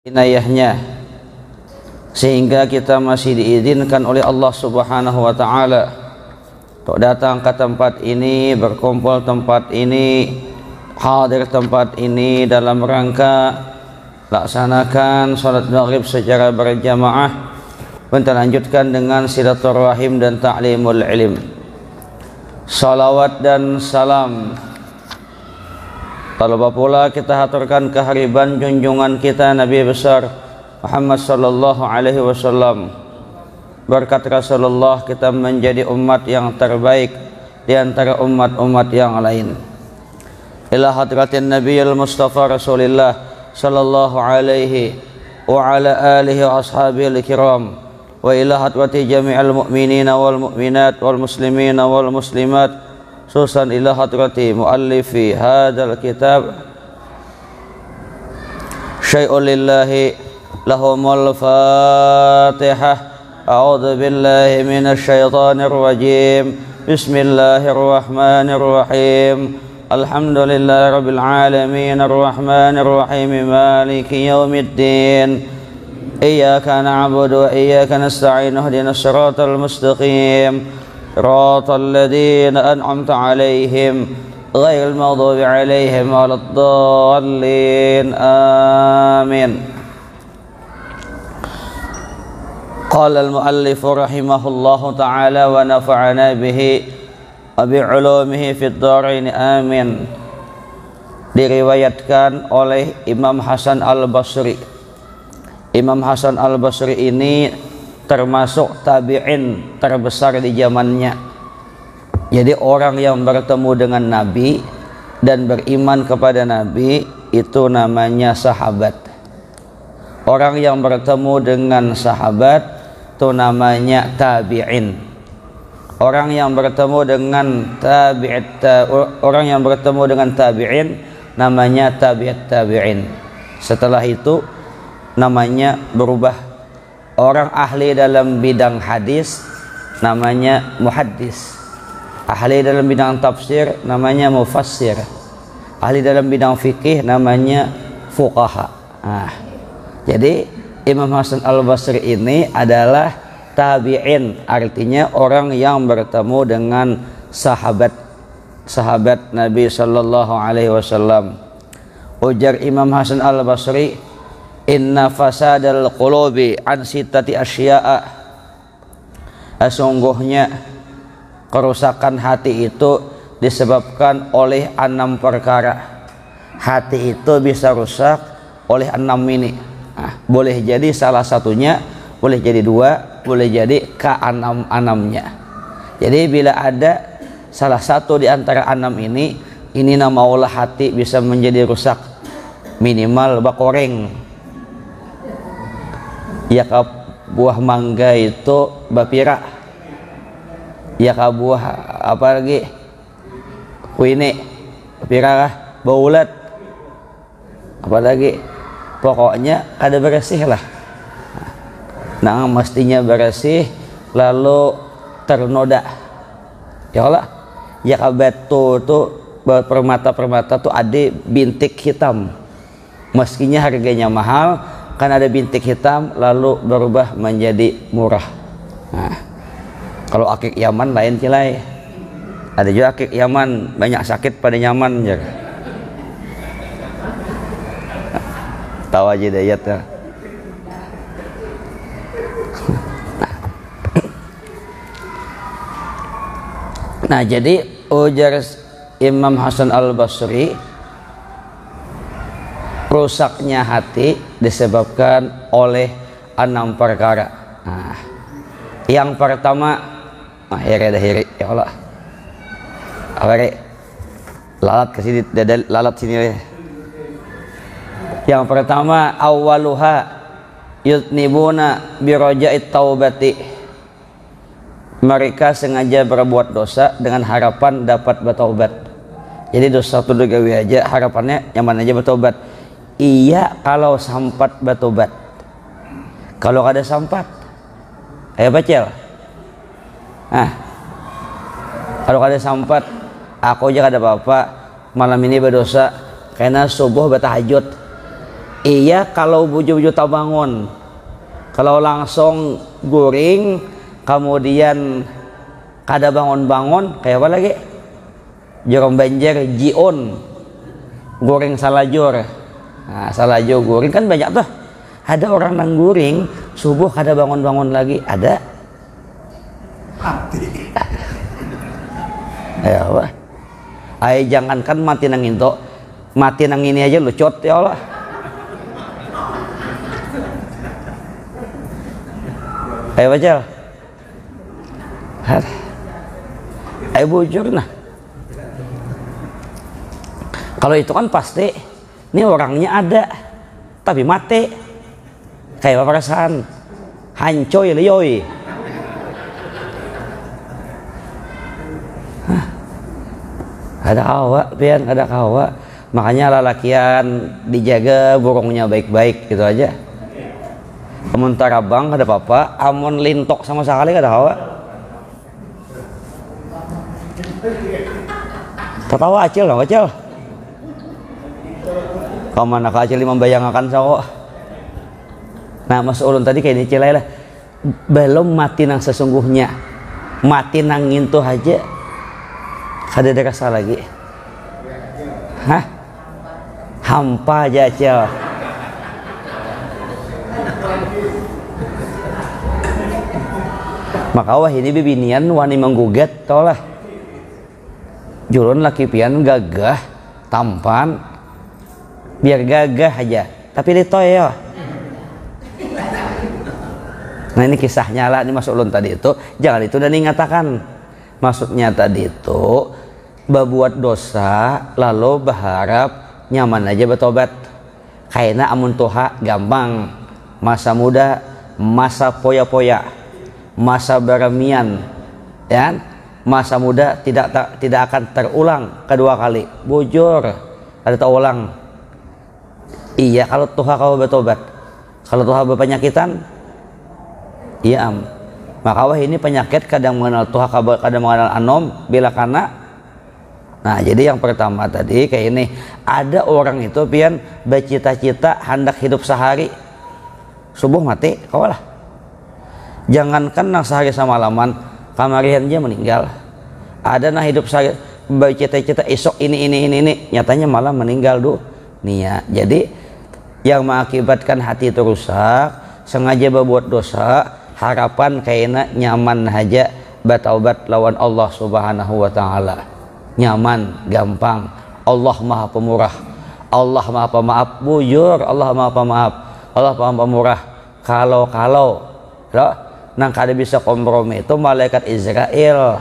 inayahnya sehingga kita masih diizinkan oleh Allah Subhanahu wa taala untuk datang ke tempat ini, berkumpul tempat ini, hadir tempat ini dalam rangka laksanakan salat maghrib secara berjamaah, lanjutkan dengan silaturahim dan ta'limul ilm. Salawat dan salam lupa pula kita haturkan kehariban junjungan kita Nabi besar Muhammad sallallahu alaihi wasallam. Berkat Rasulullah kita menjadi umat yang terbaik di antara umat-umat yang lain. Ila hadratin Nabiyil Mustafa Rasulillah sallallahu alaihi wa ala alihi wa ashabihi kiram, wa ila hadrati jami'al mu'minina wal mu'minat wal muslimina wal muslimat, khususan ila hadrati muallifi hadzal kitab syai'un lillahi lahumul fatihah. A'udzu billahi minasy syaithanir rajim. Bismillahirrahmanir rahim. Alhamdulillahi rabbil alamin arrahmanir rahim maliki yaumiddin. Iyyaka na'budu wa iyyaka nasta'in ihdinas siratal mustaqim siratal ladzina an'amta 'alaihim ghairil maghdubi 'alaihim waladdallin. Amin. Qala al-muallif rahimahullahu ta'ala wa nafa'ana bihi wa bi'ulumihi fid dharain amin. Diriwayatkan oleh Imam Hasan Al-Basri. Imam Hasan Al-Basri ini termasuk tabi'in terbesar di zamannya. Jadi orang yang bertemu dengan Nabi dan beriman kepada Nabi itu namanya sahabat. Orang yang bertemu dengan sahabat itu namanya tabi'in. Orang yang bertemu dengan tabi'in namanya tabi'in. Setelah itu namanya berubah. Orang ahli dalam bidang hadis namanya muhaddis. Ahli dalam bidang tafsir namanya mufassir. Ahli dalam bidang fikih namanya fuqaha. Jadi Imam Hasan Al-Basri ini adalah tabi'in, artinya orang yang bertemu dengan sahabat Nabi sallallahu alaihi wasallam. Ujar Imam Hasan Al-Basri, inna fasadal qulubi an sittati asya'a. Sesungguhnya kerusakan hati itu disebabkan oleh 6 perkara. Hati itu bisa rusak oleh 6 ini. Boleh jadi salah satunya, boleh jadi 2, boleh jadi ke-6-6-nya. Jadi bila ada salah satu di antara 6 ini namaulah hati bisa menjadi rusak. Minimal bakoreng. Ya ka buah mangga itu bapira. Ya ka buah apa lagi? Kuine. Bapira kah? Baulat. Apa lagi? Pokoknya ada bersih lah. Nah, mestinya bersih lalu ternoda. Ya Allah. Ya ka batu tuh permata-permata tuh ada bintik hitam. Meskinya harganya mahal, kan ada bintik hitam lalu berubah menjadi murah. Nah, kalau akik Yaman lain cilai. Ada juga akik Yaman banyak sakit pada nyaman ya. Tahu aja dayat ya. Nah, jadi ujar Imam Hasan Al-Basri, rusaknya hati disebabkan oleh 6 perkara. Nah, yang pertama, hiri ya Allah. Aware lalat ke sini, lalat sini ya. Yang pertama, awwaluha yutnibuna biraja'it taubati. Mereka sengaja berbuat dosa dengan harapan dapat bertaubat. Jadi dosa itu gawe aja, harapannya nyaman aja bertobat. Iya kalau sampat bertobat. Kalau ada sampat, ayo bacel. Kalau ada sampat, aku aja ada apa-apa, malam ini berdosa karena subuh bertahajud. Iya kalau buju-buju tak bangun. Kalau langsung guring kemudian kada bangun-bangun kayak apa lagi? Jorong banjir jion. Goreng salajur. Nah, salajur guring kan banyak tuh. Ada orang nang guring subuh kada bangun-bangun lagi, ada. Ya Allah. Ay jangankan mati nang into, mati nang ini aja lucot ya Allah. Ayo baca. Ayo bujur nah. Kalau itu kan pasti ini orangnya ada tapi mati. Kayak perasaan hancoy lioi. Ada kawa, pian ada kawa. Makanya lalakian dijaga burungnya baik-baik gitu aja. Amun tarabang ada apa-apa, amun lintok sama sekali kada kawa. Tatawa acil lah, acil. Kau mana acil membayangkan sawo. Nah, Mas Ulun tadi kayak ini cilai lah. Belum mati nang sesungguhnya. Mati nang ngintuh aja. Kada ada rasa lagi. Hah? Hampa aja acil. Maka wah ini bibinian wani menggugat tolah. Julun laki pian gagah, tampan. Biar gagah aja, tapi ditoy ya. Nah ini kisahnya lah, ini Mas Ulun tadi itu jangan itu dan ingatakan. Maksudnya tadi itu berbuat dosa lalu berharap nyaman aja bertobat. Kayaknya amun toha gampang, masa muda, masa poya-poya, masa beremian, ya, masa muda tidak akan terulang kedua kali. Bujur, ada terulang. Iya kalau toha kau bertobat, kalau toha berpenyakitan, iya maka wah ini penyakit kadang mengenal toha kadang mengenal anom bila kana. Nah jadi yang pertama tadi kayak ini, ada orang itu pian bercita-cita hendak hidup sehari subuh mati kau lah. Jangankan nang sehari semalaman kamarian dia meninggal. Ada nah hidup sehari bercita-cita esok ini nyatanya malah meninggal dunia. Jadi yang mengakibatkan hati itu rusak, sengaja berbuat dosa, harapan kayaknya nyaman aja bertaubat lawan Allah Subhanahu wa taala. Nyaman, gampang. Allah Maha Pemurah. Allah Maha Pemaaf. Bujur, Allah Maha Pemaaf. Allah Maha Pemurah. Kalau loh, nang kada bisa kompromi itu malaikat Israel.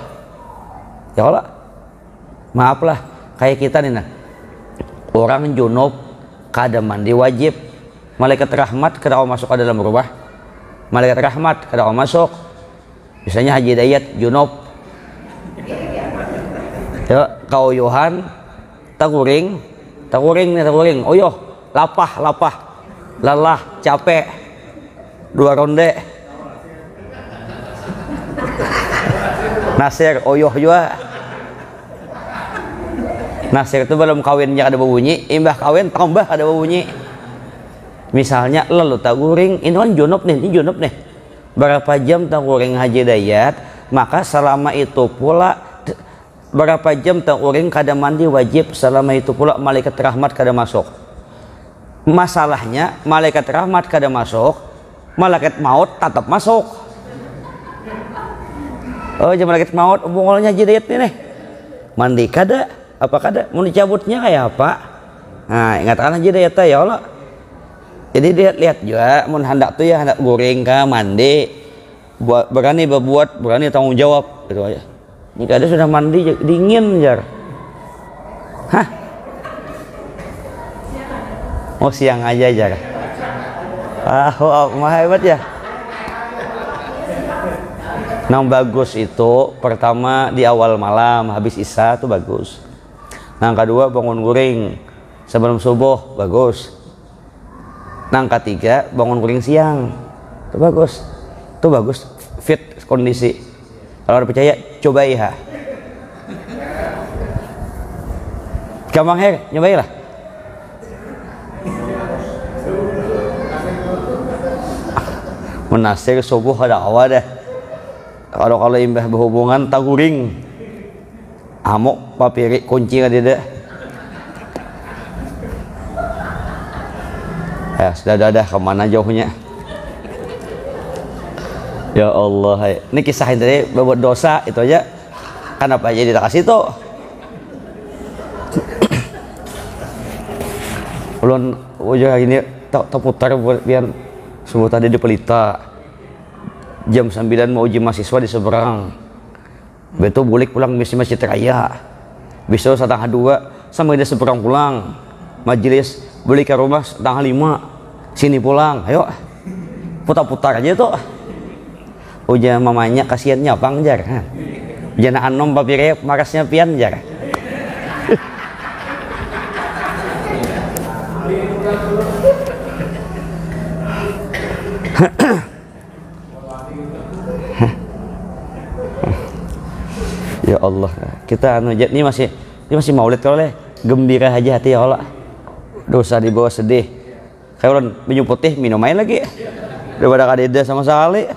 Ya Allah. Maaflah kayak kita nih nah. Orang junub kada mandi wajib, malaikat rahmat kada mau masuk ke dalam rumah. Malaikat rahmat kada mau masuk. Misalnya Haji Dayat junub. Ya, kau Yohan taguring. Oyoh, lapah, lelah, capek. 2 ronde. Nasir oyoh juga. Nasir itu belum kawinnya ada bunyi, imbah kawin tambah ada bunyi. Misalnya lalu taguring, ini kan junub nih. Berapa jam taguring Haji Dayat, maka selama itu pula berapa jam taguring kada mandi wajib, selama itu pula malaikat rahmat kada masuk. Masalahnya malaikat rahmat kada masuk, malaikat maut tetap masuk. Oh, jam malaikat maut bungolnya Haji Dayat nih. Mandi kada, apa kada? Mau dicabutnya kayak apa? Nah, ingatkan Haji Dayat ya Allah. Jadi lihat juga mun hendak tuh ya hendak goreng kah mandi, berani berbuat, berani tanggung jawab gitu aja. Jika ada sudah mandi dingin jar. Hah? Oh siang aja jar. Mah hebat ya. Nang bagus itu pertama di awal malam habis isya tuh bagus. Nang kedua bangun guring sebelum subuh bagus. Nang ketiga bangun guring siang itu bagus. Itu bagus fit kondisi. Kalau ada percaya coba ya. Gampang her, nyobain lah. menasir subuh ada awal dah. Kalau imbah berhubungan taguring amok papiri kunci kan dia. Ya sudah ada kemana jauhnya. Ya Allah, ini kisah dari berbuat dosa itu aja. Kenapa jadi tak kasih tuh? Ulun ujung ini tak putar buat biar subuh tadi di Pelita. Jam 9 mau uji mahasiswa di seberang. Betul bulik pulang masjid raya. Besok setengah 2 sampai di seberang pulang. Majelis beli ke rumah setengah 5. Sini pulang. Ayo. Putar-putar aja tuh. Ujian mamanya kasihannya Bang Jar. Ujian anom papire marasnya pian Jar. Ya Allah, kita ini masih maulid kalau gembira aja hati ya Allah. Dosa di bawah sedih. Kayak ulun minum putih minum air lagi. Daripada kadeda sama sekali.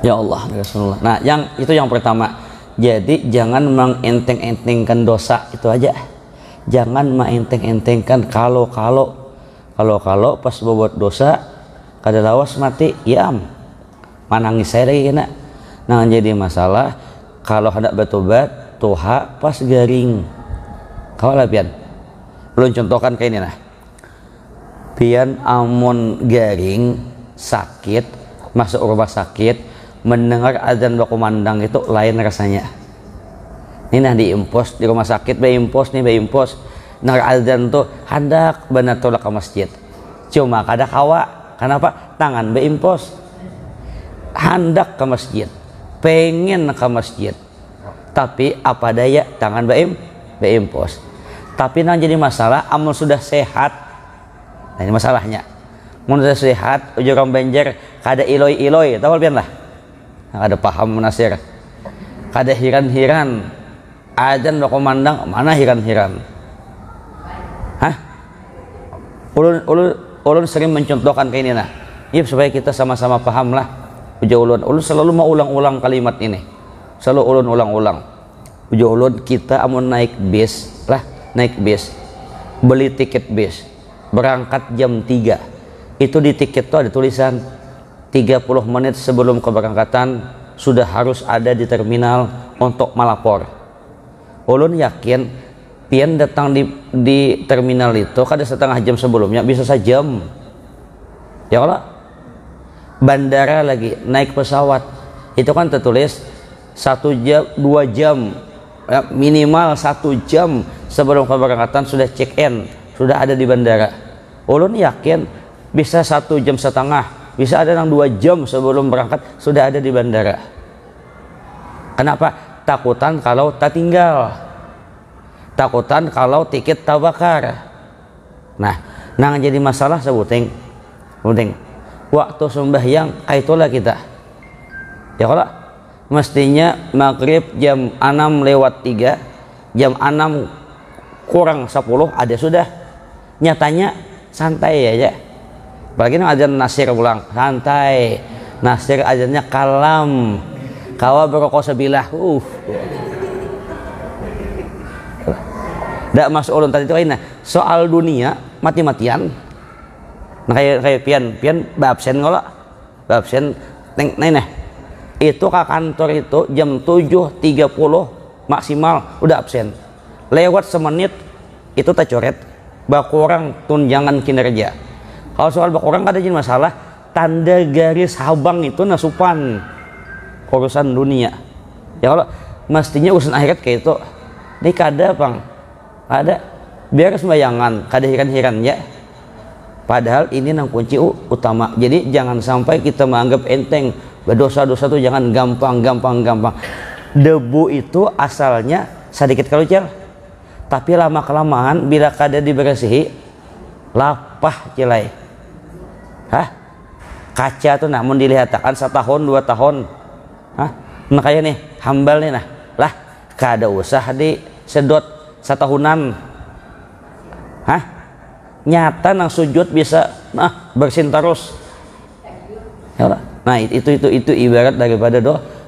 Ya Allah, Rasulullah. Nah, itu yang pertama. Jadi jangan mengenteng-entengkan dosa itu aja. Jangan mengenteng-entengkan kalau pas berbuat dosa kada lawas mati iam manangis saya lagi kena. Nah jadi masalah kalau hendak bertobat toha pas garing kau lah pian belum contohkan kayak ini nah pian amun garing sakit masuk rumah sakit mendengar azan bakumandang itu lain rasanya. Ini nah diimpos di rumah sakit beimpos dengar azan tuh hendak benar tolak ke masjid cuma kada kawa kenapa tangan beimpos hendak ke masjid pengen ke masjid tapi apa daya tangan beimpos tapi nang jadi masalah amun sudah sehat. Nah ini masalahnya mun sudah sehat ujung orang Banjar kada iloi tahu pian lah kada paham menasir kada hiran azan bakumandang mana hiran hah? Ulun sering mencontohkan kayak ini nah. Iya supaya kita sama-sama paham lah. Ulun selalu mau ulang-ulang kalimat ini. Selalu ulun ulang-ulang. Ulun kita amun naik bis. Beli tiket bis. Berangkat jam 3. Itu di tiket tuh ada tulisan 30 menit sebelum keberangkatan sudah harus ada di terminal untuk melapor. Ulun yakin pian datang di terminal itu kada setengah jam sebelumnya bisa sejam ya Allah. Bandara lagi naik pesawat itu kan tertulis 1 jam 2 jam ya, minimal 1 jam sebelum keberangkatan sudah check in sudah ada di bandara. Ulun yakin bisa 1 jam setengah bisa ada yang 2 jam sebelum berangkat sudah ada di bandara. Kenapa? Takutan kalau tak tinggal, takutan kalau tiket tabakar. Nah jadi masalah sebuting waktu sembahyang kaitulah kita ya kalau mestinya maghrib jam 6:03 jam 6 kurang 10 ada sudah nyatanya santai aja apalagi azan nasir pulang santai nasir azannya kalam kawa berokok sebilah Ndak masuk ulun tadi itu nah soal dunia mati-matian. Nah kayak pian babsen ngolah. Babsen nah itu ke kantor itu jam 7.30 maksimal udah absen. Lewat semenit itu tak coret. Bakurang tunjangan kinerja. Kalau soal bakurang kada jadi masalah, tanda garis habang itu nasupan urusan dunia. Ya kalau mestinya urusan akhirat kayak itu. Ini kada bang. Ada biar sembayangan kada hiran ya padahal ini nang kunci utama. Jadi jangan sampai kita menganggap enteng berdosa-dosa itu jangan gampang debu itu asalnya sedikit kerucil tapi lama kelamaan bila kada dibersihi lapah cilai kaca tuh namun dilihatkan 1 tahun 2 tahun nah kayak nih hambal nih nah lah kada usah disedot satahunan. Hah? Nyata nang sujud bisa bersin terus. Ya, nah itu ibarat daripada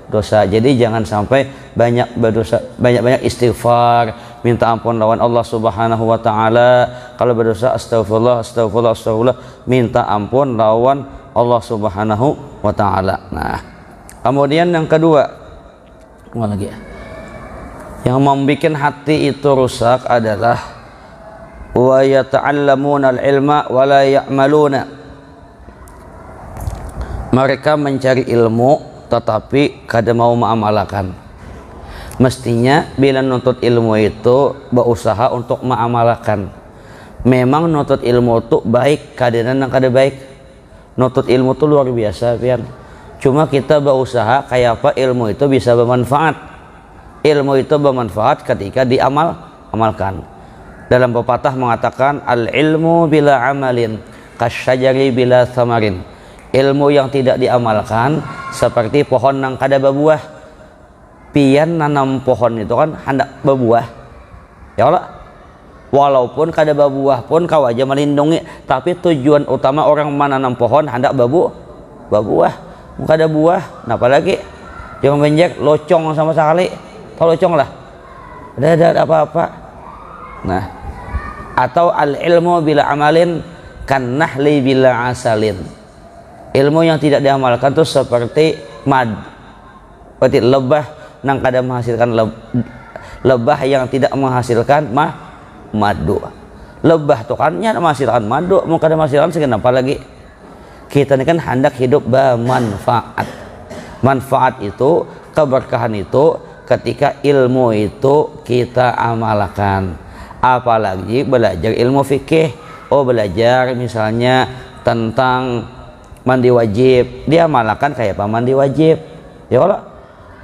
dosa. Jadi jangan sampai banyak berdosa, banyak istighfar, minta ampun lawan Allah Subhanahu wa taala. Kalau berdosa astagfirullah, minta ampun lawan Allah Subhanahu wa taala. Nah, kemudian yang kedua, apa lagi ya? Yang membuat hati itu rusak adalah wa yata'allamuna al-ilma wa la ya'maluna. Mereka mencari ilmu tetapi kada mau mengamalkan. Mestinya bila nuntut ilmu itu berusaha untuk mengamalkan. Memang nuntut ilmu itu baik, kadang kada baik. Nuntut ilmu itu luar biasa, pian. Cuma kita berusaha kayak apa ilmu itu bisa bermanfaat. Ilmu itu bermanfaat ketika diamalkan. Dalam pepatah mengatakan al-ilmu bila amalin kasyajari bila thamarin. Ilmu yang tidak diamalkan seperti pohon yang kada berbuah. Pian nanam pohon itu kan hendak berbuah. Ya Allah. Walaupun kada berbuah pun kau aja melindungi, tapi tujuan utama orang menanam pohon hendak berbuah. Kada buah, nah apalagi yang menjek locong sama sekali. Tahu locong lah. Ada apa-apa. Nah, atau al-ilmu bila amalin kan nahli bila asalin. Ilmu yang tidak diamalkan itu seperti seperti lebah yang kada menghasilkan lebah yang tidak menghasilkan madu. Lebah tuh kan menghasilkan madu, mau kada menghasilkan segenap lagi. Kita ini kan hendak hidup bermanfaat. Manfaat itu, keberkahan itu ketika ilmu itu kita amalkan. Apalagi belajar ilmu fikih. Belajar misalnya tentang mandi wajib, dia amalkan kayak apa mandi wajib. Ya Allah,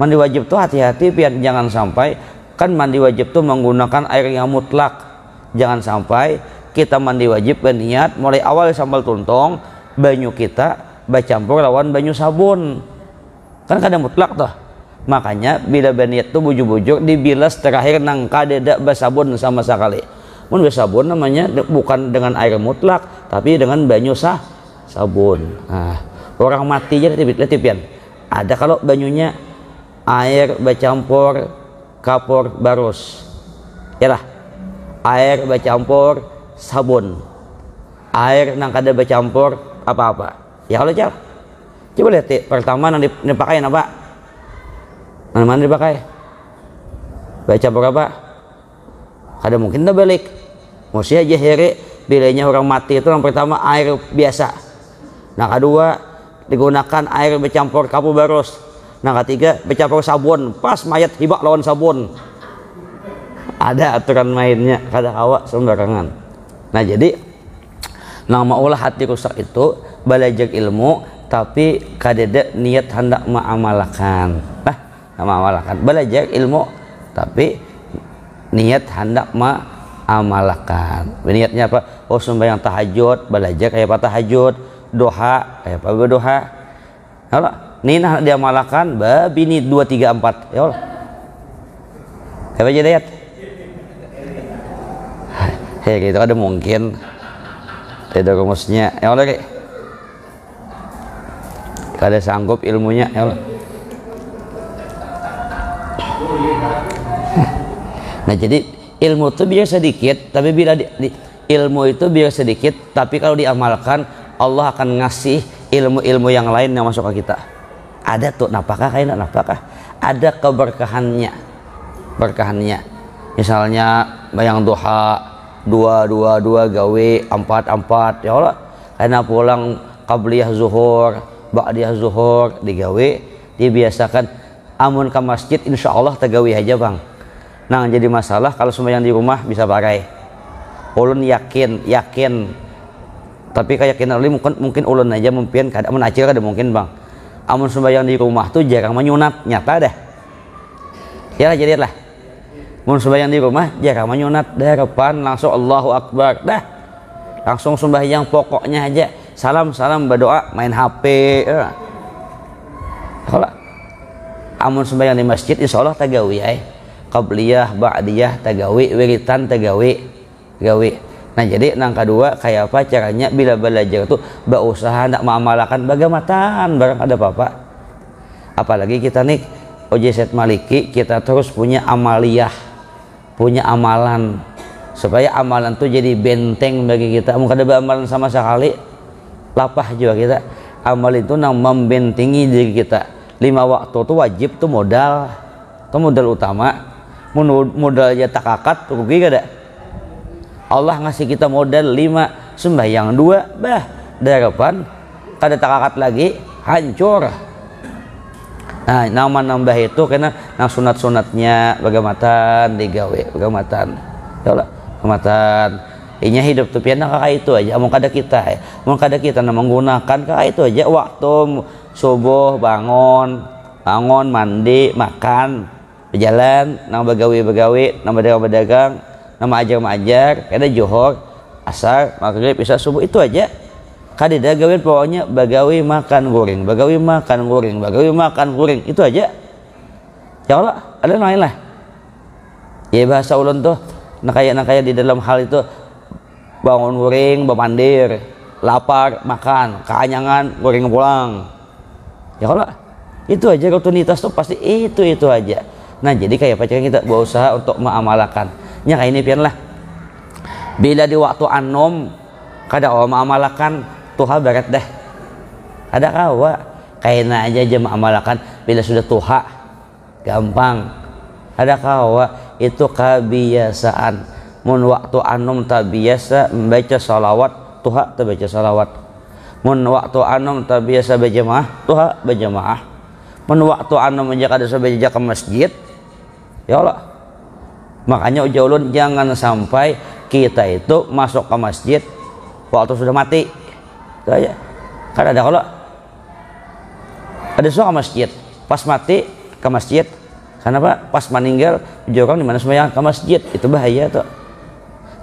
mandi wajib tuh hati-hati biar jangan sampai kan mandi wajib tuh menggunakan air yang mutlak. Jangan sampai kita mandi wajib berniat mulai awal sambal tuntong banyu kita bercampur lawan banyu sabun. Kan kada mutlak tuh. Makanya bila berniat tuh bujuk-bujuk dibilas terakhir nang kada bersabun sama sekali. Mun bersabun namanya bukan dengan air mutlak tapi dengan banyu sabun. Nah, orang mati aja letip-letipian. Ada kalau banyunya air bercampur kapur barus. Yalah. Air bercampur sabun. Air nang kada bercampur apa-apa. Ya kalau cal. Coba lihat pertama nang dipakai apa? Mana dipakai? Bercampur apa? Kada mungkin dah balik. Mesti aja here bilanya orang mati itu yang pertama air biasa. Nah kedua digunakan air bercampur kapur barus. Nah ketiga bercampur sabun. Pas mayat hibak lawan sabun. Ada aturan mainnya, kada awak sembarangan. Nah jadi nama ulah hati rusak itu belajar ilmu tapi kada niat hendak mengamalkan. Nah, mengamalkan belajar ilmu tapi niat hendak mengamalkan. Niatnya apa? Sembahyang tahajud, belajar kayak apa tahajud, doa kayak apa berdoa. Kalau nina dia amalkan babini 2 3 4. Ya Allah. Kayak aja dayat. Gitu ada mungkin tidak rumusnya ya Allah kada sanggup ilmunya ya Allah. Nah jadi ilmu itu biar sedikit tapi bila ilmu itu biar sedikit tapi kalau diamalkan Allah akan ngasih ilmu-ilmu yang lain yang masuk ke kita. Ada tuh napakah kayak napakah ada keberkahannya misalnya bayang doa 2 gawe 4 ya Allah karena pulang qabliyah zuhur ba'diyah zuhur digawe dibiasakan amun ke masjid insyaallah tegawe aja bang. Nah jadi masalah kalau sembahyang di rumah bisa pakai ulun yakin tapi keyakinan mungkin ulun aja mungkin kada menacil kada mungkin bang. Amun sembahyang di rumah tuh jarang menyunat nyata dah ya jadi lah. Mun sembahyang di rumah jarang menyunat dah depan langsung Allahu Akbar dah langsung sembahyang pokoknya aja salam berdoa main HP kalau amun sembahyang di masjid insyaallah tagawi qabliyah ba'diyah tagawi wiritan tagawi gawi. Nah jadi nang kedua kayak apa caranya bila belajar itu berusaha nak mengamalkan bagaimana barang ada apa-apa. Apalagi kita nih OJZ Maliki, kita terus punya amaliyah, punya amalan, supaya amalan itu jadi benteng bagi kita. Mungkin ada amalan sama sekali lapah juga kita. Amal itu nang membentengi diri kita. 5 waktu itu wajib tuh modal, itu modal utama. Modal aja takakat rugi gak ada. Allah ngasih kita modal 5, sembahyang 2, bah darapan kada takakat lagi hancur. Nah nama nambah itu karena nang sunat-sunatnya bagaimana digawe bagaimana ya Allah bagaimana inya hidup tuh pian kakak itu aja mau kada kita nah menggunakan kakak itu aja waktu subuh bangun mandi makan berjalan nang begawi nang berdagang nama ajar ada johor asar maghrib isya subuh itu aja kadida gawin pokoknya bagawi makan goreng itu aja ya Allah ada lain lah ya bahasa ulun tuh nakaya di dalam hal itu bangun goreng bemandir lapar makan keanyangan goreng pulang ya Allah itu aja rutinitas tuh pasti itu aja. Nah jadi kayak pacarnya kita berusaha untuk mengamalkan nya kayak ini pian lah bila di waktu anom kada mengamalkan tuha barat dah ada kawa kayaknya aja mengamalkan bila sudah tuha gampang ada kawa itu kebiasaan mun waktu anom tak biasa membaca salawat tuha tak baca salawat mun waktu anom tak biasa berjamaah tuha berjamaah mun waktu anom aja kada sebaca ke masjid ya Allah. Makanya ulun jangan sampai kita itu masuk ke masjid waktu sudah mati. Itu aja. Kan ada kalau ada ke masjid pas mati ke masjid. Kenapa? Pas meninggal jorong di mana sembahyang ke masjid itu bahaya tuh.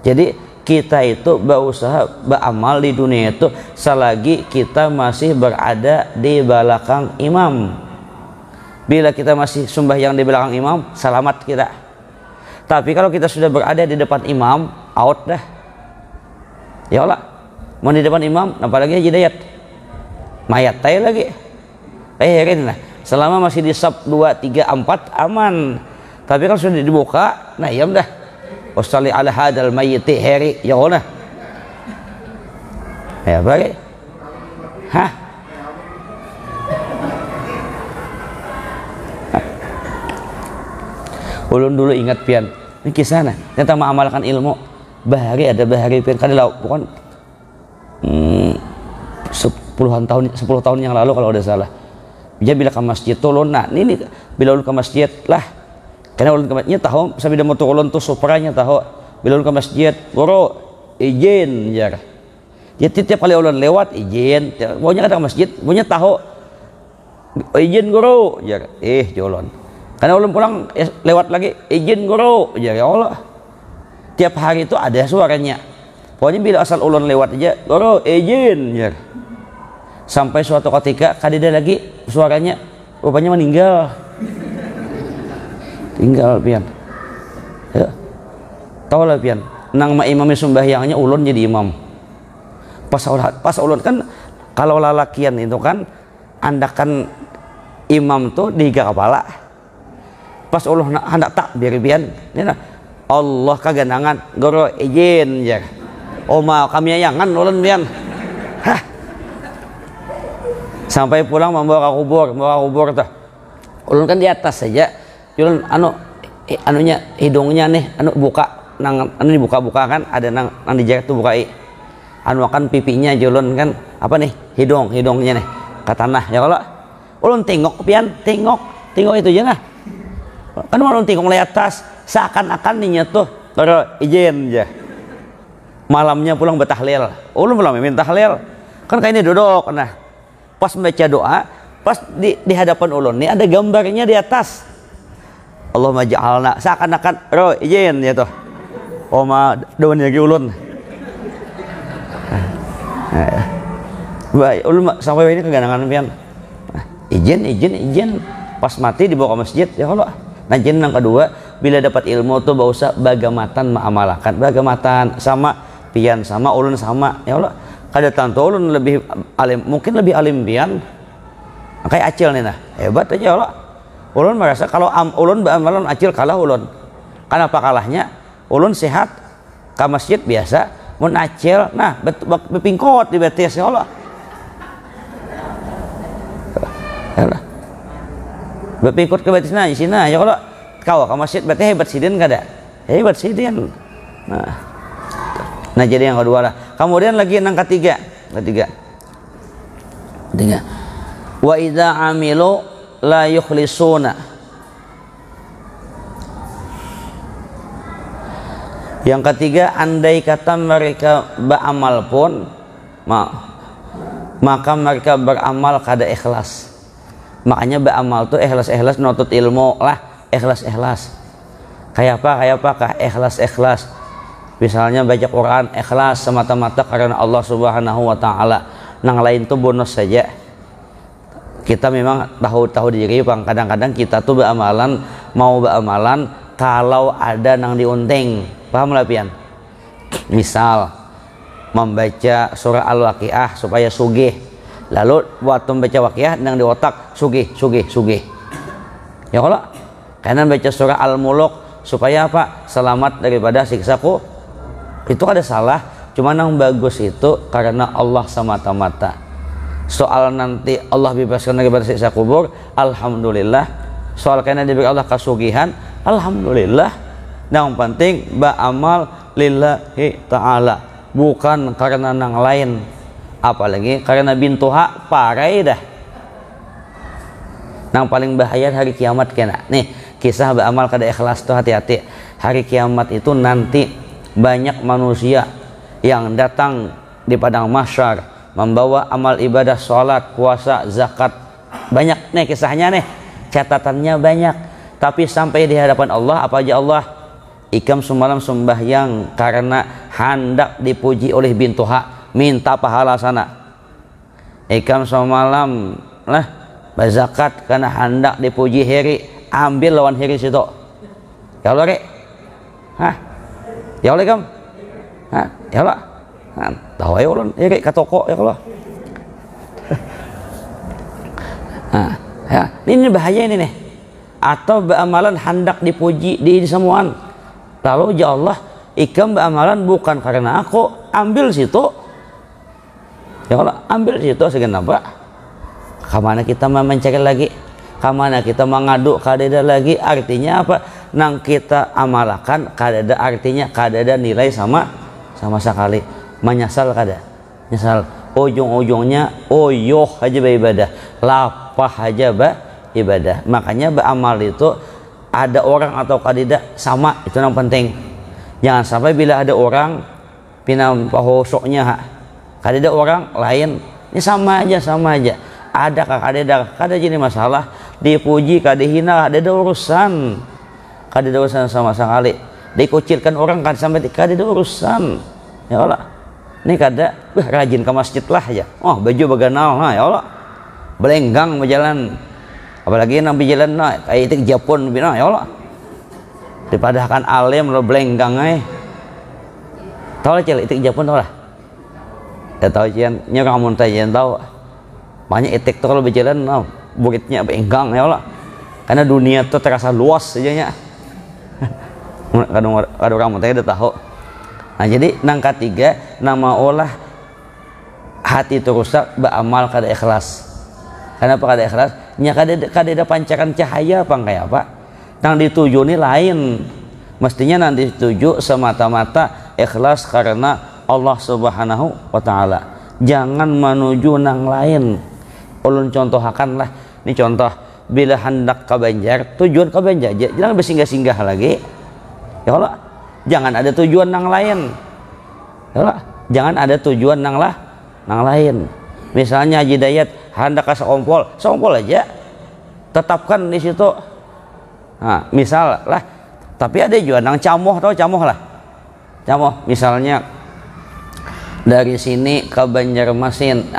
Jadi kita itu berusaha beramal di dunia itu selagi kita masih berada di belakang imam. Bila kita masih sembahyang di belakang imam, selamat kita. Tapi kalau kita sudah berada di depan imam, out dah. Ya Allah, mau di depan imam, apalagi hidayat, mayat tay lagi. Lah, selama masih di sab 2, 3, 4 aman. Tapi kalau sudah dibuka, nah ya dah. Wassalli ala hadal mayyiti heri, ya Allah. Ya bagi, hah? Ulun dulu ingat pian ini kisah nah kita mengamalkan ilmu bahari pian kada lau bukan 10 tahun yang lalu kalau udah salah dia bila ke masjid ulun nah ini bila ulun ke masjid lah karena ulun ke masjidnya tahu sampai dia mau ulun tuh supranya tahu bila ulun ke masjid guru izin ya tiap kali ulun lewat izin pokoknya kada ke masjid pokoknya tahu izin guru ya jolon karena ulun pulang lewat lagi izin guru ya Allah tiap hari itu ada suaranya pokoknya bila asal ulun lewat aja guru izin ya sampai suatu ketika kadida lagi suaranya rupanya meninggal tinggal pian ya tahu lah pian nang imamnya sembahyangnya ulun jadi imam pas ulun kan kalau lalakian itu kan andakan imam tuh di kepala pas Allah hendak takbir pian Allah kagandangan guru izin ya oma kami ayangan ulun pian hah sampai pulang membawa kubur tuh ulun kan di atas saja ulun anunya hidungnya nih buka nang dibuka kan ada nang dijaga tuh bukai akan pipinya ulun kan apa nih hidungnya nih ke tanah ya kalau ulun tengok pian tengok itu aja nah kan ulun tengok dari atas seakan-akan ninya tuh guru izin ya malamnya pulang bertahlil ulun pulang minta tahlil kan kayaknya duduk nah pas membaca doa pas di hadapan ulun nih ada gambarnya di atas Allahumma ja'alna seakan-akan ro izin ya tuh oma daun lagi ulun baik ulun sampai ini kegandangan pian izin pas mati dibawa ke masjid ya Allah. Nah jadi yang kedua bila dapat ilmu tuh bausa bagamatan ma'amalakan, bagamatan sama pian sama ulun sama ya Allah. Kada tantu ulun lebih alim, mungkin lebih alim pian kayak acil nih nah, hebat aja ya Allah. Ulun merasa kalau ulun ba'amalan acil kalah ulun. Kenapa kalahnya? Ulun sehat ke masjid biasa, mun acil nah bepingkot di betis ya Allah. Bepingkot ke betis nah di sini ya Allah. Kau ke masjid berarti hebat sidin kada? Hebat sidin. Nah jadi yang kedua lah. Kemudian lagi yang ketiga. Wa idza amilu la yukhlisuna. Yang ketiga, andai kata mereka beramal pun maka mereka beramal kada ikhlas. Makanya beramal tuh ikhlas nutut ilmu lah, ikhlas. Kayak apa kah ikhlas. Misalnya baca Quran ikhlas semata-mata karena Allah Subhanahu wa taala. Nang lain tuh bonus saja. Kita memang tahu diri bang, kadang-kadang kita tuh mau beramalan kalau ada nang diunting. Paham lah pian? Misal membaca surah Al-Waqiah supaya sugih. Lalu waktu membaca Waqiah nang di otak sugih. Ya Allah. Karena baca surah Al-Muluk supaya apa? Selamat daripada siksaku. Itu ada salah, cuma yang bagus itu karena Allah semata-mata. Soal nanti Allah bebaskan daripada siksa kubur, alhamdulillah. Soal karena diberi Allah kasugihan, alhamdulillah. Yang penting ba'amal lillahi ta'ala, bukan karena nang lain. Apalagi karena bintuha parai dah. Yang paling bahaya hari kiamat kena. Nih, kisah ba'amal kada ikhlas tuh hati-hati. Hari kiamat itu nanti banyak manusia yang datang di padang mahsyar membawa amal ibadah, sholat, puasa, zakat. Banyak nih kisahnya nih, catatannya banyak. Tapi sampai di hadapan Allah apa aja Allah? Ikam semalam sembahyang karena hendak dipuji oleh bintuha, minta pahala sana. Ikam semalam lah berzakat karena hendak dipuji heri, ambil lawan heri situ. Ya Allah rek. Hah? Ya Allah kam, ya Allah, tahu ya Allah, ya ke toko ya Allah. Ya, ini bahaya ini nih. Atau beramalan hendak dipuji di semuaan. Lalu ya Allah, ikam beramalan bukan karena aku, ambil situ. Ya Allah, ambil situ segenapa. Kemana kita mau mencari lagi? Kemana kita mengadu kadeda lagi? Artinya apa? Nang kita amalkan kadeda artinya kadeda nilai sama sekali. Menyesal kada? Nyesal. Ujung-ujungnya oyoh aja beribadah, lapah aja ibadah. Makanya beramal itu ada orang atau kadeda sama, itu yang penting. Jangan sampai bila ada orang pinam pahosoknya kadeda orang lain, ini sama aja. Ada kadeda kada jadi masalah, dipuji kada hina, ada urusan. Kada ada urusan sama sekali. Dikucilkan orang kan sampai kada ada urusan. Ya Allah. Ini kada rajin ke masjid lah ya. Oh, baju baganal ya Allah. Belenggang berjalan. Apalagi nang berjalan nah kayak itu Jepun bina ya Allah. Dipadahkan alim lo belenggang Tahu lah cil itu Jepun tahu lah. Ya tahu cian, nya kamu tajian tahu. Banyak etik tuh kalau berjalan bukitnya belenggang ya Allah. Karena dunia tuh terasa luas aja nya. Kadang kamu teh udah tahu. Nah jadi nang ketiga nama olah hati itu rusak beramal kada ikhlas. Kenapa kada ikhlas? Nya kada ada pancaran cahaya apa kayak apa? Nang dituju ini lain. Mestinya nang dituju semata-mata ikhlas karena Allah Subhanahu wa taala. Jangan menuju nang lain. Ulun contohakan lah. Ini contoh bila hendak ke Banjar, tujuan ke Banjar jangan bersinggah-singgah lagi. Ya Allah, jangan ada tujuan nang lain. Ya Allah, jangan ada tujuan nang lain. Misalnya Haji Dayat hendak ke Sompol aja. Tetapkan di situ. Nah, misal lah. Tapi ada juga nang Camoh, tahu Camoh lah. Camoh, misalnya dari sini ke Banjarmasin,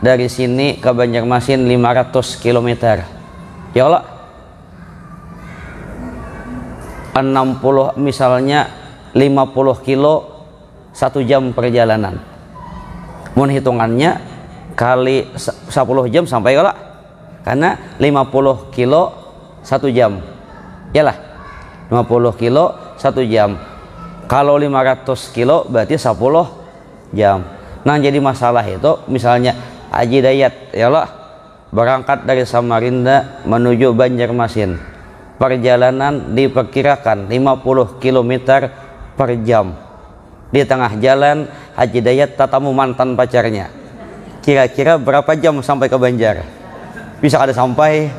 dari sini ke Banjarmasin 500 km. Ya Allah. 60 misalnya 50 kilo 1 jam perjalanan. Mun hitungannya kali 10 jam sampai kalau karena 50 kilo 1 jam. Yalah. 50 kilo 1 jam. Kalau 500 kilo berarti 10 jam. Nah, jadi masalah itu misalnya Haji Dayat ya Allah berangkat dari Samarinda menuju Banjarmasin. Perjalanan diperkirakan 50 km per jam. Di tengah jalan Haji Dayat tatamu mantan pacarnya. Kira-kira berapa jam sampai ke Banjar? Bisa ada sampai?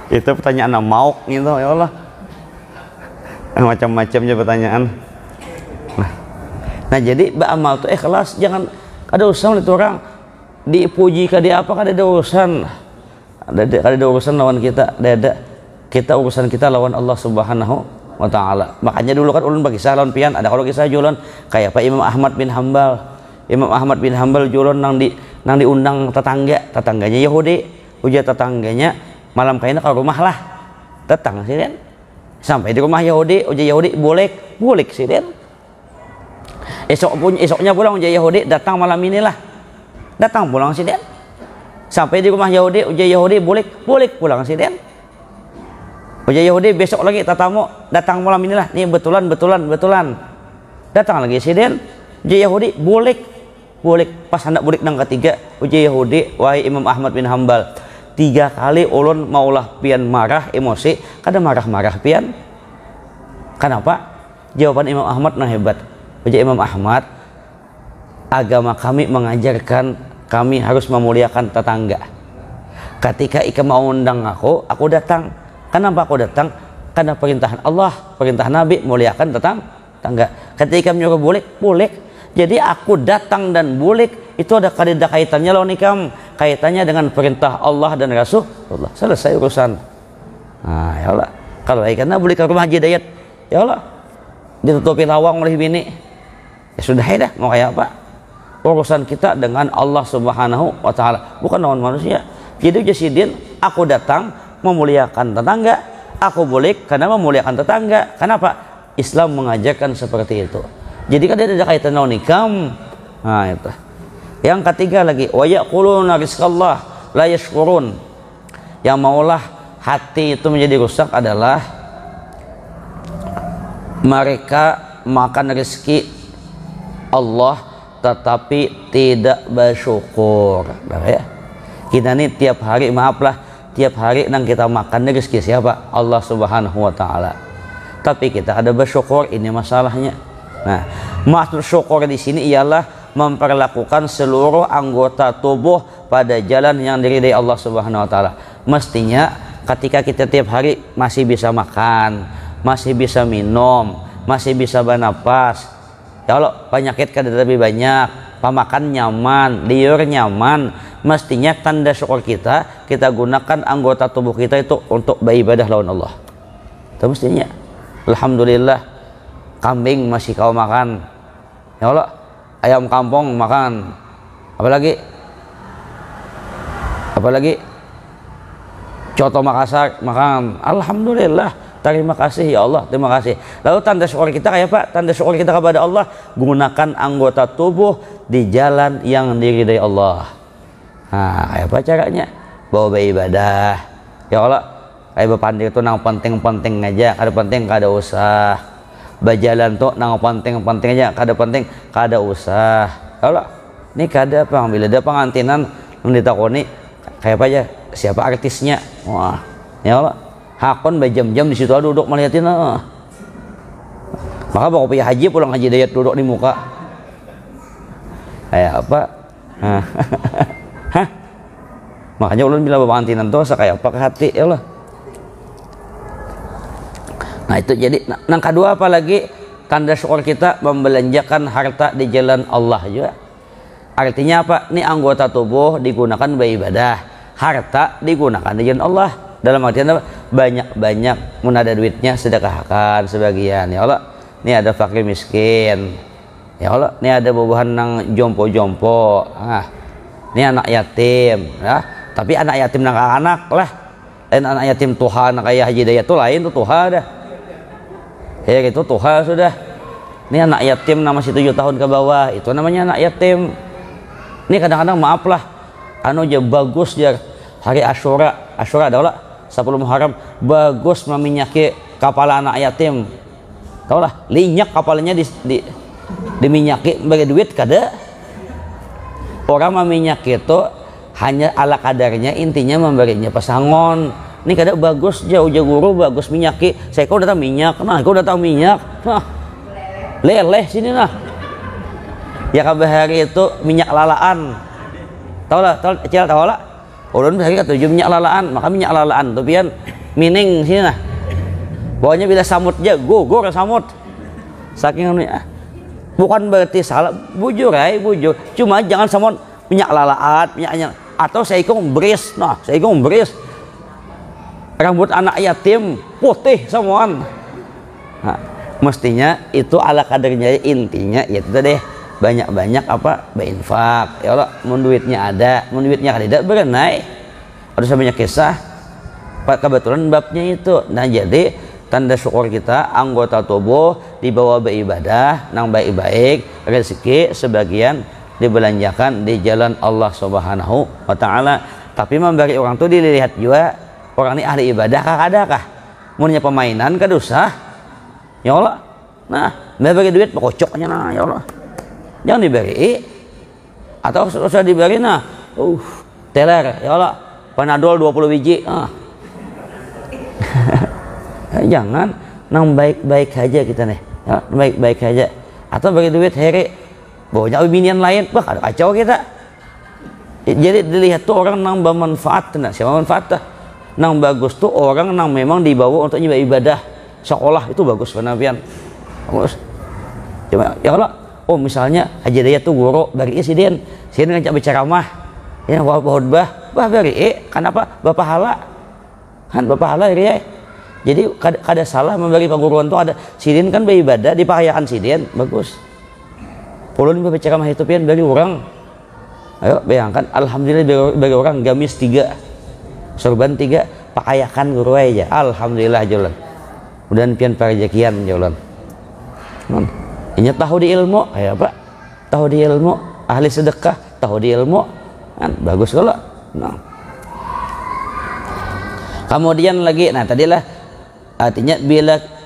Itu pertanyaan mau gitu ya Allah. Macam-macamnya pertanyaan. Nah jadi beramal tuh ikhlas, jangan ada urusan itu orang dipuji ke dia apa kan ada urusan. Ada urusan lawan kita, ada kita urusan kita lawan Allah Subhanahu wa taala. Makanya dulu kan ulun bagi lawan pian ada kalau kisah jualan kayak Pak Imam Ahmad bin Hambal. Imam Ahmad bin Hambal jualan nang diundang tetangganya Yahudi, ujar tetangganya malam kainnya ke rumah lah. Tetang sih kan. Sampai di rumah Yahudi, ujar Yahudi boleh sih kan. Esoknya pulang ujar Yahudi datang malam inilah. Datang pulang sih kan. Sampai di rumah Yahudi, ujar Yahudi boleh pulang sih dan ujar Yahudi besok lagi tatamu datang malam inilah nih betulan datang lagi sih dan ujar Yahudi boleh pas hendak boleh nang ketiga ujar Yahudi wahai Imam Ahmad bin Hambal 3 kali ulun maulah pian marah emosi kada marah pian kenapa jawaban Imam Ahmad nah hebat ujar Imam Ahmad agama kami mengajarkan kami harus memuliakan tetangga. Ketika Ika mau undang aku datang. Kenapa aku datang? Karena perintahan Allah, perintah Nabi muliakan tetangga. Ketika menyuruh boleh. Jadi aku datang dan boleh itu ada kaitannya loh nikam, kaitannya dengan perintah Allah dan Rasulullah. Selesai urusan. Nah, ya Allah. Kalau karena boleh ke rumah Haji Dayat, ya Allah. Ditutupi lawang oleh bini. Ya sudah dah, mau kayak apa? Urusan kita dengan Allah Subhanahu wa taala, bukan lawan manusia. Jadi jasidin aku datang memuliakan tetangga, aku boleh karena memuliakan tetangga. Kenapa? Islam mengajarkan seperti itu. Jadi kan ada kaitan lawan nikam. Nah, itu. Yang ketiga lagi, wa yaquluna rizqallah la yashkurun. Yang maulah hati itu menjadi rusak adalah mereka makan rezeki Allah tetapi tidak bersyukur. Ya. Kita nih tiap hari tiap hari nang kita makan rezeki siapa? Allah Subhanahu wa taala. Tapi kita ada bersyukur, ini masalahnya. Nah, maksud syukur di sini ialah memperlakukan seluruh anggota tubuh pada jalan yang diridai Allah Subhanahu wa taala. Mestinya ketika kita tiap hari masih bisa makan, masih bisa minum, masih bisa bernapas, ya Allah penyakit kada lebih banyak, pemakan nyaman, liur nyaman, mestinya tanda syukur kita gunakan anggota tubuh kita itu untuk beribadah lawan Allah. Itu mestinya. Alhamdulillah kambing masih kau makan, ya Allah ayam kampung makan, apalagi coto Makassar makan. Alhamdulillah. Terima kasih ya Allah, terima kasih. Lalu tanda syukur kita kayak apa? Tanda syukur kita kepada Allah, gunakan anggota tubuh di jalan yang diridai Allah. Nah, kayak apa caranya? Bawa beribadah. Ya Allah, kayak berpandir itu nang penting-penting aja, kada penting kada usah. Berjalan tuh nang penting-penting aja, kada penting kada usah. Ya Allah, ini kada apa? Bila ada pengantinan ditakoni kayak apa aja? Siapa artisnya? Wah, ya Allah. Hakon berjam-jam di situ duduk melihatin. Maka bawa pergi haji pulang Haji Dayat duduk di muka. Kayak apa? Hah? Makanya ulun bilang babantinan tuh kayak apa ke hati ya Allah. Nah itu jadi yang kedua apalagi tanda syukur kita membelanjakan harta di jalan Allah juga. Artinya apa? Ini anggota tubuh digunakan beribadah, harta digunakan di jalan Allah. Dalam artian apa? Banyak-banyak mun ada duitnya sedekahkan sebagian ya Allah. Ini ada fakir miskin. Ya Allah, ini ada bubuhan nang jompo-jompo. Nah, ini anak yatim ya. Tapi anak yatim nang anak lah. lain anak yatim tuha anak kayak Haji Dayat tuh lain tuh tuha dah ya itu tuha sudah. Ini anak yatim nama si 7 tahun ke bawah itu namanya anak yatim. Ini kadang-kadang maaf lah anu aja bagus ya hari Asyura ada lah 10 Muharram bagus meminyaki kepala anak yatim tau lah linyak kepalanya diminyaki bagi duit kada. Orang meminyak itu hanya ala kadarnya, intinya memberinya pesangon. Ini kada bagus jauh-jauh guru bagus minyaki. Saya kau datang minyak, nah kau datang minyak, nah leleh sini nah. Ya kabehari itu minyak lalaan. Tahu lah, tahu lah. Ulun hari ketujuh minyak lalaan, maka minyak lalaan tuh pian mining sini nah. Pokoknya bila samut aja, gugur samut. Saking anu bukan berarti salah, bujur bujur. Cuma jangan sama minyak lalaat, minyaknya atau seikung beris. Nah, seikung beris. Rambut anak yatim putih semuaan. Nah, mestinya itu ala kadarnya intinya ya itu deh. Banyak-banyak apa? Berinfak. Ya Allah, mun duitnya ada, mun duitnya tidak berenai. Ada banyak kisah. Kebetulan babnya itu. Nah, jadi tanda syukur kita anggota tubuh dibawa beribadah nang baik-baik rezeki sebagian dibelanjakan di jalan Allah Subhanahu wa taala. Tapi memberi orang tuh dilihat juga orang ini ahli ibadah kah adakah munnya pemainan ka dosa ya Allah. Nah bagi duit pokoknya nah ya Allah jangan diberi atau usah diberi nah teler ya Allah panadol 20 biji jangan nang baik-baik aja kita nih ya, baik-baik aja atau bagi duit heri bawanya binian lain bah ada kacau kita. Jadi dilihat tuh orang nang bermanfaat nah siapa manfaat nang bagus tuh orang nang memang dibawa untuk ibadah sekolah itu bagus penapian bagus. Cuma ya Allah misalnya Haji Dayat tuh guru bari siden ngajak berceramah ya khotbah bah bari kenapa bapak hala kan bapak hala ya. Jadi kada salah memberi pengguruan tuh ada sidin kan beribadah di perayaan sidin bagus. Ulun berceramah itu pian bagi orang. Ayo bayangkan alhamdulillah bagi orang gamis 3 sorban 3 pakayakan guru aja alhamdulillah jalan. Kemudian pian parejekian jalan. Ini tahu di ilmu kayak apa? Tahu di ilmu ahli sedekah tahu di ilmu kan bagus kalau. Nah. Kemudian lagi nah tadilah artinya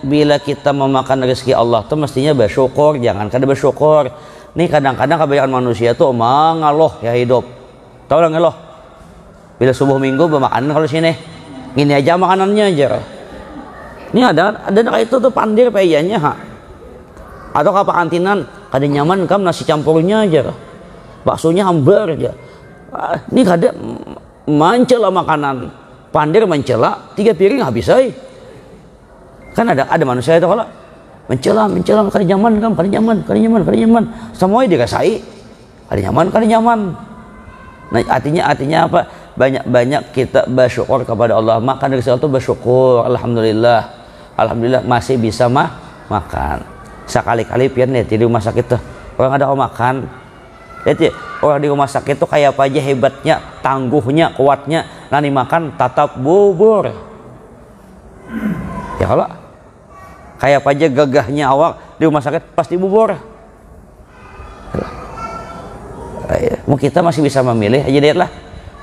bila kita memakan rezeki Allah tuh mestinya bersyukur jangan kada bersyukur. Nih kadang-kadang kebanyakan manusia tuh mengeluh ya hidup tahu lah ngeluh bila subuh minggu bermakanan kalau sini ini aja makanannya aja ini ada kayak itu tuh pandir payahnya atau ke kantinan kada nyaman kam nasi campurnya aja baksonya hambar aja ini kada mencela makanan pandir mencela 3 piring habis kan ada manusia itu kalau mencela kada nyaman semuanya dikasai kada nyaman. Nah artinya apa banyak kita bersyukur kepada Allah makan dari itu bersyukur alhamdulillah masih bisa makan sekali-kali pian ya di rumah sakit tuh orang ada makan jadi orang di rumah sakit tuh kayak apa aja hebatnya tangguhnya kuatnya nani makan tatap bubur ya kalau kayak apa aja gagahnya awak di rumah sakit pasti bubur. Mau kita masih bisa memilih Haji Dayat lah.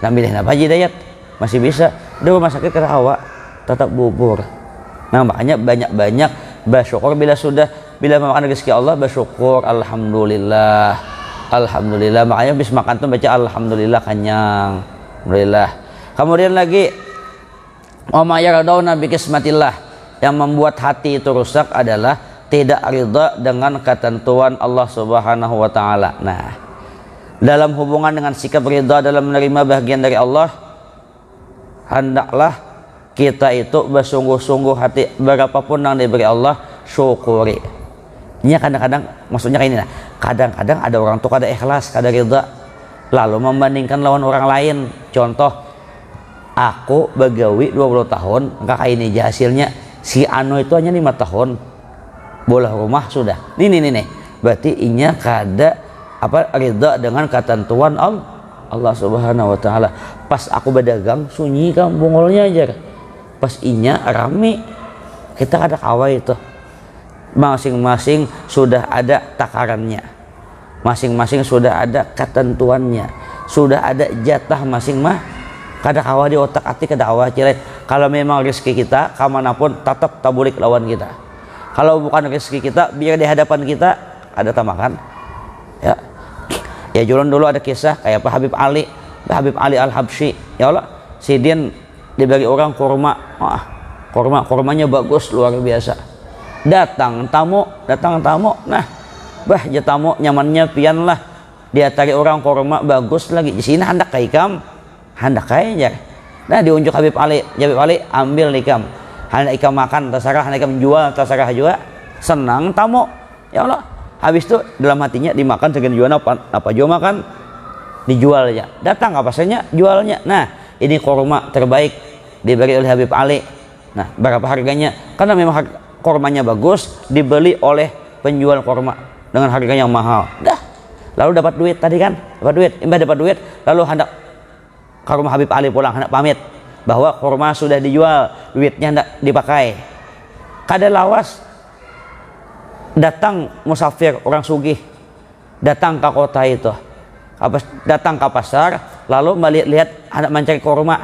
Nah milih apa Haji Dayat masih bisa di rumah sakit ke awak tetap bubur. Nah makanya banyak-banyak bersyukur bila makan rezeki Allah bersyukur alhamdulillah makanya habis makan tuh baca alhamdulillah kenyang alhamdulillah. Kemudian lagi ma yaradawna bi kismatillah yang membuat hati itu rusak adalah tidak ridha dengan ketentuan Allah Subhanahu wa taala. Nah, dalam hubungan dengan sikap ridha dalam menerima bagian dari Allah, hendaklah kita itu bersungguh-sungguh hati berapapun yang diberi Allah syukuri. Ini kadang-kadang maksudnya kayak ini nah. Kadang-kadang ada orang tuh kada ikhlas, kada ridha lalu membandingkan lawan orang lain. Contoh aku begawi 20 tahun, kakak ini aja hasilnya si Anu itu hanya 5 tahun bola rumah sudah nih berarti inya kada apa ridha dengan ketentuan Allah Subhanahu wa taala. Pas aku berdagang sunyi kan bongolnya aja pas inya rame, kita kada kawa itu. Masing-masing sudah ada takarannya, masing-masing sudah ada ketentuannya, sudah ada jatah masing-masing. Kada kawa di otak hati, kada kawa cilet. Kalau memang rezeki kita kamanapun tetap tabulik lawan kita. Kalau bukan rezeki kita, biar di hadapan kita ada tamakan. Ya jualan dulu ada kisah kayak Pak Habib Ali Al-Habsyi. Ya Allah, si Din dibagi orang kurma, kurmanya bagus luar biasa. Datang tamu, nah tamu nyamannya pian lah, dia tarik orang kurma bagus lagi. Di sini hendak ikam, hendak kayaknya. Nah diunjuk Habib Ali ambil ikam, hendak ikam makan terserah, hendak ikam jual terserah juga. Senang tamu, ya Allah. Habis itu dalam hatinya dimakan dengan jual apa jual makan dijual aja. Datang apa saja jualnya. Nah ini kurma terbaik diberi oleh Habib Ali. Nah berapa harganya? Karena memang kurmanya bagus, dibeli oleh penjual kurma dengan harga yang mahal. Dah, lalu dapat duit tadi kan, dapat duit, lalu hendak ke rumah Habib Ali pulang, hendak pamit bahwa kurma sudah dijual, duitnya hendak dipakai. Kada lawas datang musafir orang sugih, datang ke kota itu, datang ke pasar, lalu melihat hendak mencari kurma.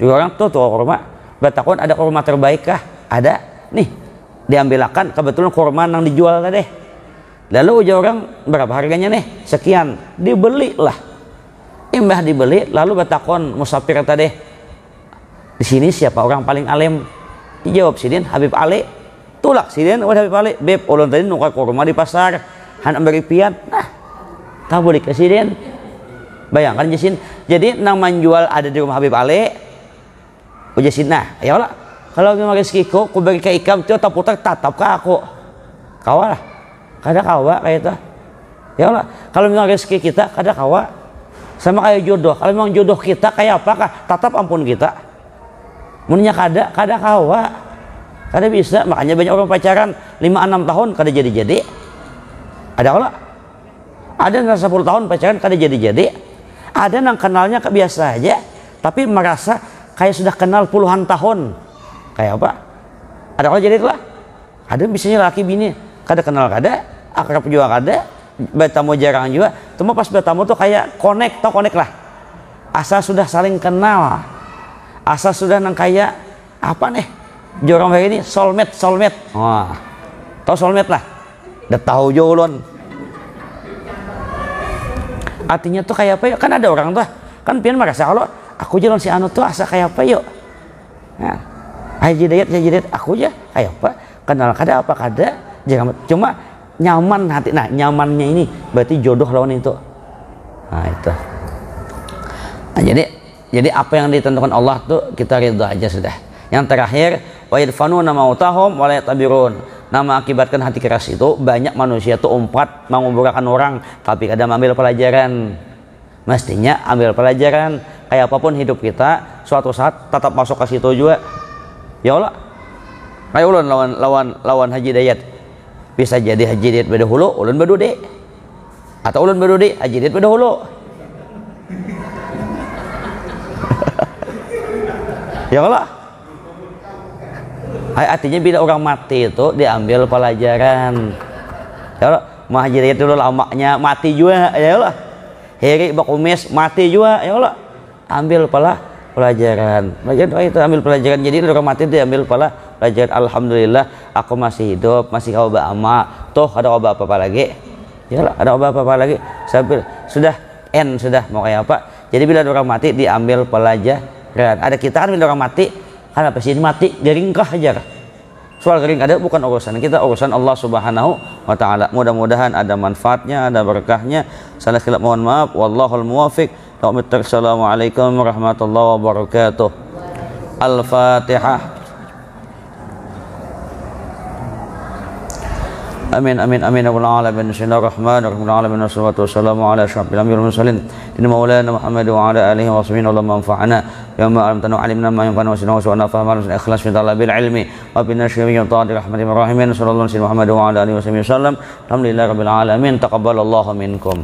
Juga orang tuh kurma, bertakun ada kurma terbaik kah? Ada, nih diambilkan, kebetulan kurma yang dijual tadi. Lalu ujar orang berapa harganya nih? Sekian, dibeli lah. Imbah dibeli, lalu bertakun musafir tadi, di sini siapa orang paling alim? Dijawab sidin Habib Ali. Tulak sidin Habib Ali, beb ulun tadi nukar kurma di pasar, hendak beri pian. Nah tabulik ke sidin. Bayangkan jasin, jadi nang menjual ada di rumah Habib Ali. Ujasin, nah ya Allah, kalau memang rezekiku ku bagi ke ikam itu putar tatap ke aku. Kawa lah, kada kawa kayak itu. Ya Allah, kalau memang rezeki kita kada kawa. Sama kayak jodoh, kalau memang jodoh kita kayak apakah tatap ampun kita. Munnya kada kawa. Kada bisa, makanya banyak orang pacaran 5-6 tahun kada jadi-jadi. Ada Allah. Ada yang 10 tahun pacaran kada jadi-jadi. Ada yang kenalnya biasa aja, tapi merasa kayak sudah kenal puluhan tahun. Kayak apa? Ada orang jadi itulah. Ada bisanya laki bini kada kenal kada, akrab juga kada, bertamu jarang juga. Cuma pas bertamu tuh kayak connect lah. Asa sudah saling kenal, asa sudah nang kayak apa nih? Jorong kayak ini soulmate. Wah, tahu soulmate lah. Udah tahu jolon. Artinya tuh kayak apa yuk? Kan ada orang tuh, kan pian merasa kalau aku jalan si anu tuh asa kayak apa yuk? Nah, Haji Dayat aku aja kayak apa? Kenal kada apa kada? Jangan cuma nyaman hati. Nah nyamannya ini berarti jodoh lawan itu. Nah itu. Nah, jadi apa yang ditentukan Allah tuh kita ridha aja sudah. Yang terakhir wa yadfanuna mautahum wa la yatabirun. Nama akibatkan hati keras itu banyak manusia tuh umpat menguburkan orang tapi kadang ambil pelajaran. Mestinya ambil pelajaran kayak apapun hidup kita suatu saat tetap masuk ke situ juga. Ya Allah. Kayak ulun lawan Haji Dayat. Bisa jadi Haji Dayat berdahulu, ulun berdudi. Atau ulun berdudi, Haji Dayat berdahulu. Ya Allah. Artinya bila orang mati itu diambil pelajaran. Ya Allah, Haji Dayat dulu lamanya mati juga, ya Allah. Heri bakumis mati juga, ya Allah. Ambil pelajaran. Pelajaran itu ambil pelajaran. Jadi orang mati diambil pelajaran. Alhamdulillah aku masih hidup, masih kau ama. Toh ada obat apa lagi? Ya Allah, ada obat apa lagi? Sampai sudah sudah mau kayak apa? Jadi bila orang mati diambil pelajaran. Ada kita kan bila orang mati, kan apa sih mati geringkah aja. Soal gering ada bukan urusan kita, urusan Allah Subhanahu wa taala. Mudah-mudahan ada manfaatnya, ada berkahnya. Salah silap mohon maaf. Wallahul muwaffiq. Assalamualaikum warahmatullahi wabarakatuh. Al-Fatihah. Amin amin amin ya rabbal alamin. Bismillahirrahmanirrahim. Wassalatu wassalamu ala asyrafil anbiya'i wal mursalin. Inna maulana Muhammad wa ala alihi wa sahbihi wa manfa'ana ya ma alamtana alimna ma yanfa'una wa sunna wa fahma wa ikhlas fi talabil ilmi wa bin nashri min ta'ati rahmatir rahimin sallallahu alaihi Muhammad wa ala alihi wa sahbihi wasallam. Alhamdulillahirabbil alamin. Taqabbalallahu minkum.